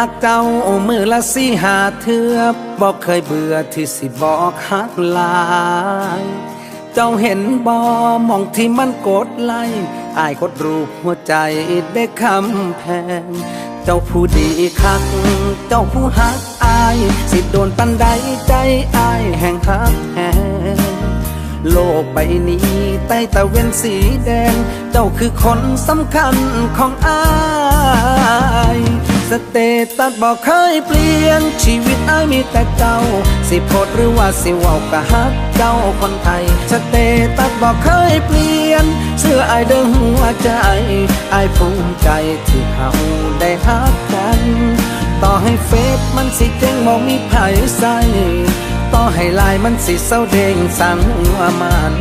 หักเจ้ามือละ4-5 เทื่อบอกเคยเบื่อที่สิบอกหักหลายเจ้าเห็นบ่มองที่มันกดไล่อายกดรูปหัวใจได้คำแพงเจ้าผู้ดีคักเจ้าผู้หักอายสิโดนปันใดใจอายแห่งหักแหงโลกใบนี้ใต้ตะเวนสีแดงเจ้าคือคนสำคัญของอายสเตตัสบอกเคยเปลี่ยนชีวิตอายมีแต่เจ้าสิโพดหรือว่าสิเว้ากะฮักเจ้าคนไทยสเตตัสบอกเคยเปลี่ยนเชื่ออายเด้อหัวใจอายภูมิใจที่เขาได้ฮักกันต่อให้เฟซมันสิเจ๊งบ่มีไผใส่ต่อให้ลายมันสิเศร้าเด้งสั่งว่ามัน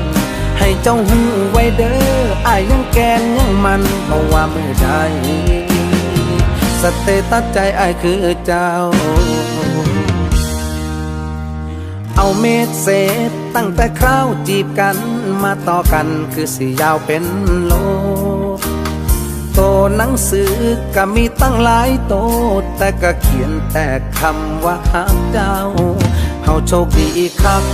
ให้เจ้าหูไว้เด้ออายยังแกนยังมันบ่ว่ามือใดสเตตัสใจอายคือเจ้าเอาเมสเซจตั้งแต่คราวจีบกันมาต่อกันคือสิยาวเป็นโลโตหนังสือก็มีตั้งหลายโตแต่ก็เขียนแต่คำว่าฮักเจ้าเฮาโชคดีอีกครั้ง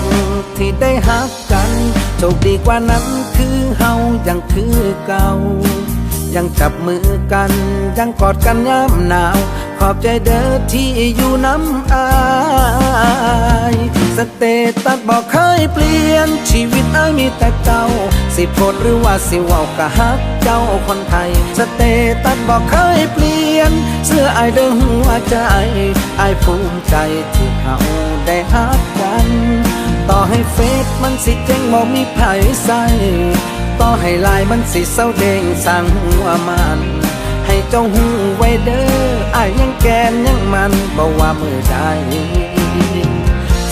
ที่ได้ฮักกันโชคดีกว่านั้นคือเฮายังคือเก่ายังจับมือกันยังกอดกันยามหนาวขอบใจเด้อที่อยู่น้ำอายสเตตัสบอกเคยเปลี่ยนชีวิตอายมีแต่เจ้าสิโพดหรือว่าสิเว้ากะฮักเจ้าคนไทยสเตตัสบอกเคยเปลี่ยนเสื้ออายเด้อหัวใจอายภูมิใจที่เขาได้ฮักกันต่อให้เฟซมันสิเจ๊งบ่มีไผใส่ต่อให้ลายมันสิเศร้าเด้งสั่งว่ามันให้เจ้าหูไว้เด้ออายยังแกนยังมันบ่ว่ามือใด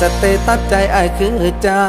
สเตตัสใจอายคือเจ้า